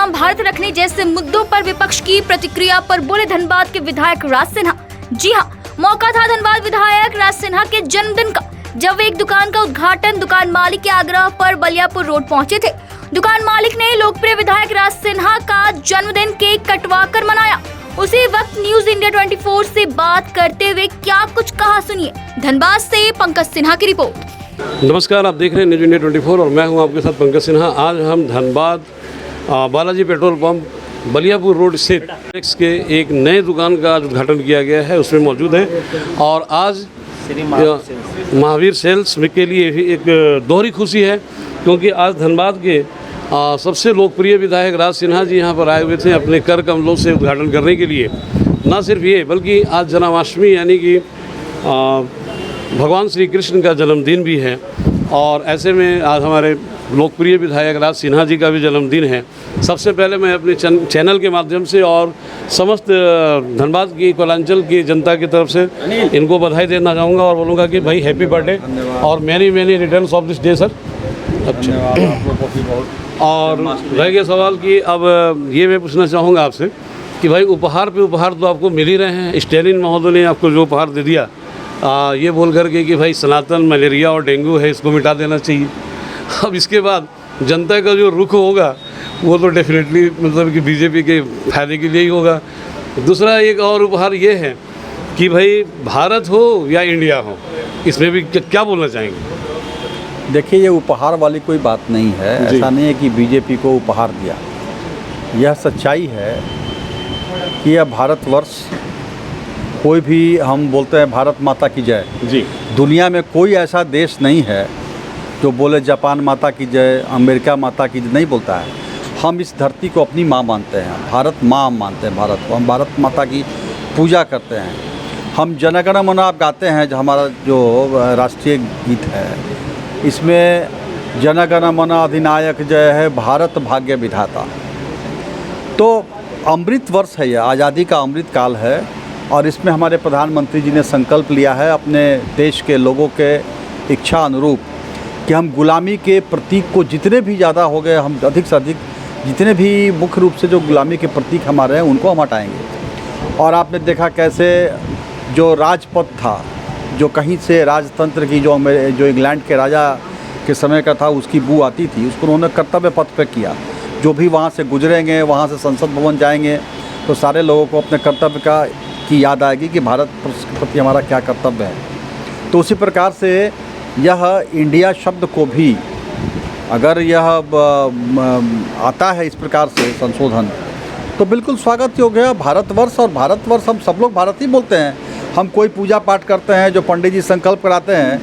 नाम भारत रखने जैसे मुद्दों पर विपक्ष की प्रतिक्रिया पर बोले धनबाद के विधायक राज सिन्हा। जी हां, मौका था धनबाद विधायक राज सिन्हा के जन्मदिन का, जब वे एक दुकान का उद्घाटन दुकान मालिक के आग्रह पर बलियापुर रोड पहुंचे थे। दुकान मालिक ने लोकप्रिय विधायक राज सिन्हा का जन्मदिन केक कटवा कर मनाया। उसी वक्त न्यूज इंडिया 24 से बात करते हुए क्या कुछ कहा, सुनिए। धनबाद से पंकज सिन्हा की रिपोर्ट। नमस्कार, आप देख रहे हैं न्यूज इंडिया 24 और मैं हूं आपके साथ पंकज सिन्हा। आज हम Dhanbad Balaji petrol pump Baliapur road स्थित के एक नए दुकान का उद्घाटन किया गया है, उसमें मौजूद है। और आज महावीर सेल्स के लिए भी एक दोहरी खुशी है, क्योंकि आज धनबाद के सबसे लोकप्रिय विधायक राज सिन्हा जी यहाँ पर आए हुए थे अपने कर कमलों से उद्घाटन करने के लिए। न सिर्फ ये, बल्कि आज जन्माष्टमी यानी कि भगवान श्री कृष्ण का जन्मदिन भी है। और ऐसे में आज हमारे लोकप्रिय विधायक राज सिन्हा जी का भी जन्मदिन है। सबसे पहले मैं अपने चैनल के माध्यम से और समस्त धनबाद की कोलांचल की जनता की तरफ से इनको बधाई देना चाहूँगा और बोलूँगा कि भाई हैप्पी बर्थडे और many returns of this day sir. अच्छा, और रह गया सवाल कि अब ये मैं पूछना चाहूँगा आपसे कि भाई उपहार पे उपहार तो आपको मिल ही रहे हैं। स्टैलिन महोदय ने आपको जो उपहार दे दिया ये बोल करके कि भाई सनातन मलेरिया और डेंगू है, इसको मिटा देना चाहिए। अब इसके बाद जनता का जो रुख होगा वो तो डेफिनेटली मतलब कि बीजेपी के फायदे के लिए ही होगा। दूसरा एक और उपहार ये है कि भाई भारत हो या इंडिया हो, इसमें भी क्या बोलना चाहेंगे? देखिए, ये उपहार वाली कोई बात नहीं है। ऐसा नहीं है कि बीजेपी को उपहार दिया। यह सच्चाई है कि यह भारतवर्ष, कोई भी हम बोलते हैं भारत माता की जय जी, दुनिया में कोई ऐसा देश नहीं है जो बोले जापान माता की जय, अमेरिका माता की जय, नहीं बोलता है। हम इस धरती को अपनी माँ मानते हैं, भारत माँ मानते हैं भारत को। हम भारत माता की पूजा करते हैं। हम जनगण मन आप गाते हैं, जो हमारा जो राष्ट्रीय गीत है, इसमें जनगण मन अधिनायक जय है, भारत भाग्य विधाता। तो अमृत वर्ष है, यह आज़ादी का अमृत काल है और इसमें हमारे प्रधानमंत्री जी ने संकल्प लिया है अपने देश के लोगों के इच्छा अनुरूप कि हम गुलामी के प्रतीक को जितने भी ज़्यादा हो गए, हम अधिक से अधिक जितने भी मुख्य रूप से जो गुलामी के प्रतीक हमारे हैं उनको हम हटाएंगे। और आपने देखा कैसे जो राजपथ था, जो कहीं से राजतंत्र की जो इंग्लैंड के राजा के समय का था उसकी बू आती थी, उसको उन्होंने कर्तव्य पथ पे किया। जो भी वहाँ से गुजरेंगे, वहाँ से संसद भवन जाएंगे, तो सारे लोगों को अपने कर्तव्य की याद आएगी कि भारत के प्रति हमारा क्या कर्तव्य है। तो उसी प्रकार से यह इंडिया शब्द को भी अगर यह आता है इस प्रकार से संशोधन, तो बिल्कुल स्वागत योग्य है। भारतवर्ष और भारतवर्ष, हम सब लोग भारत ही बोलते हैं। हम कोई पूजा पाठ करते हैं, जो पंडित जी संकल्प कराते हैं,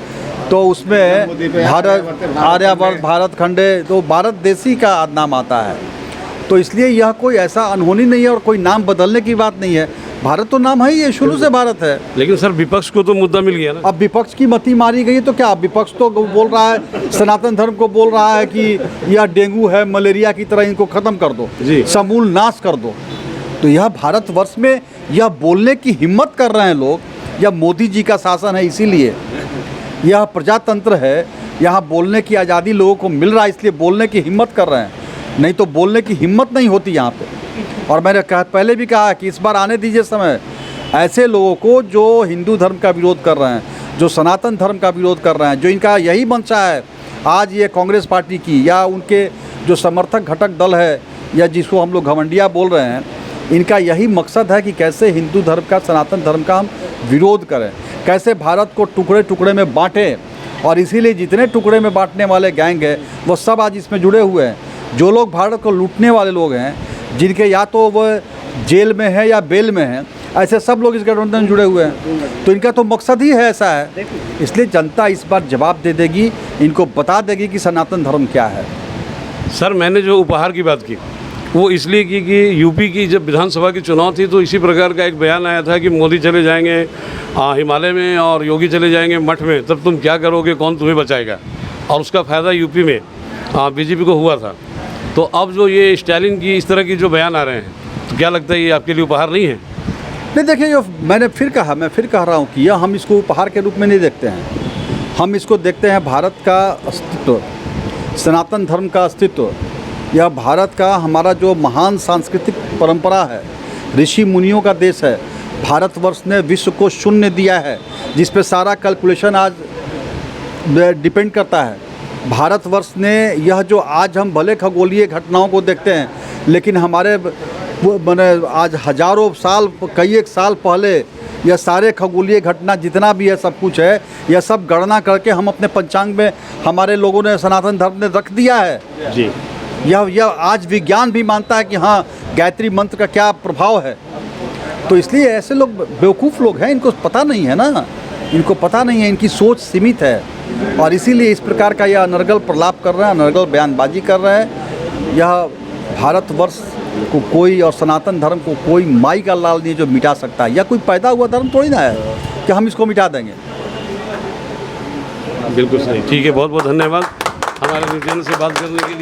तो उसमें भारत आर्यावर्त भारत खंडे, तो भारत देशी का नाम आता है। तो इसलिए यह कोई ऐसा अनहोनी नहीं है और कोई नाम बदलने की बात नहीं है। भारत तो नाम है ही, ये शुरू से भारत है। लेकिन सर विपक्ष को तो मुद्दा मिल गया ना। अब विपक्ष की मती मारी गई, तो क्या विपक्ष तो बोल रहा है, सनातन धर्म को बोल रहा है कि यह डेंगू है, मलेरिया की तरह, इनको ख़त्म कर दो, समूल नाश कर दो। तो यह भारतवर्ष में यह बोलने की हिम्मत कर रहे हैं लोग। यह मोदी जी का शासन है, इसीलिए यह प्रजातंत्र है। यहाँ बोलने की आज़ादी लोगों को मिल रहा है, इसलिए बोलने की हिम्मत कर रहे हैं, नहीं तो बोलने की हिम्मत नहीं होती यहाँ पे। और मैंने पहले भी कहा कि इस बार आने दीजिए समय ऐसे लोगों को जो हिंदू धर्म का विरोध कर रहे हैं, जो सनातन धर्म का विरोध कर रहे हैं, जो इनका यही मंशा है आज ये कांग्रेस पार्टी की या उनके जो समर्थक घटक दल है या जिसको हम लोग घमंडिया बोल रहे हैं, इनका यही मकसद है कि कैसे हिंदू धर्म का, सनातन धर्म का हम विरोध करें, कैसे भारत को टुकड़े टुकड़े में बांटें। और इसीलिए जितने टुकड़े में बांटने वाले गैंग हैं वो सब आज इसमें जुड़े हुए हैं। जो लोग भारत को लूटने वाले लोग हैं, जिनके या तो वो जेल में है या बेल में हैं, ऐसे सब लोग इस गठबंधन में जुड़े हुए हैं। तो इनका तो मकसद ही है ऐसा है। इसलिए जनता इस बार जवाब दे देगी, इनको बता देगी कि सनातन धर्म क्या है। सर मैंने जो उपहार की बात की वो इसलिए की कि यूपी की जब विधानसभा की चुनाव थी तो इसी प्रकार का एक बयान आया था कि मोदी चले जाएंगे हिमालय में और योगी चले जाएंगे मठ में, तब तुम क्या करोगे, कौन तुम्हें बचाएगा। और उसका फ़ायदा यूपी में बीजेपी को हुआ था। तो अब जो ये स्टालिन की इस तरह की जो बयान आ रहे हैं, तो क्या लगता है ये आपके लिए उपहार नहीं है? नहीं, देखिए, जो मैंने फिर कहा, मैं फिर कह रहा हूँ कि यह हम इसको उपहार के रूप में नहीं देखते हैं। हम इसको देखते हैं भारत का अस्तित्व, सनातन धर्म का अस्तित्व, यह भारत का हमारा जो महान सांस्कृतिक परंपरा है, ऋषि मुनियों का देश है। भारतवर्ष ने विश्व को शून्य दिया है, जिस पे सारा कैलकुलेशन आज डिपेंड करता है। भारतवर्ष ने यह जो आज हम भले खगोलीय घटनाओं को देखते हैं, लेकिन हमारे मैंने आज हजारों साल, कई एक साल पहले यह सारे खगोलीय घटना जितना भी है, सब कुछ है, यह सब गणना करके हम अपने पंचांग में हमारे लोगों ने, सनातन धर्म ने रख दिया है जी। यह आज विज्ञान भी मानता है कि हाँ, गायत्री मंत्र का क्या प्रभाव है। तो इसलिए ऐसे लोग बेवकूफ़ लोग हैं, इनको पता नहीं है ना, इनको पता नहीं है, इनकी सोच सीमित है, और इसीलिए इस प्रकार का यह अनर्गल प्रलाप कर रहे हैं, अनर्गल बयानबाजी कर रहे हैं। यह भारतवर्ष को कोई और सनातन धर्म को कोई माई का लाल नहीं जो मिटा सकता है। यह कोई पैदा हुआ धर्म थोड़ी ना है कि हम इसको मिटा देंगे। बिल्कुल सही, ठीक है, बहुत बहुत धन्यवाद हमारे न्यूज़ चैनल से बात करने के लिए।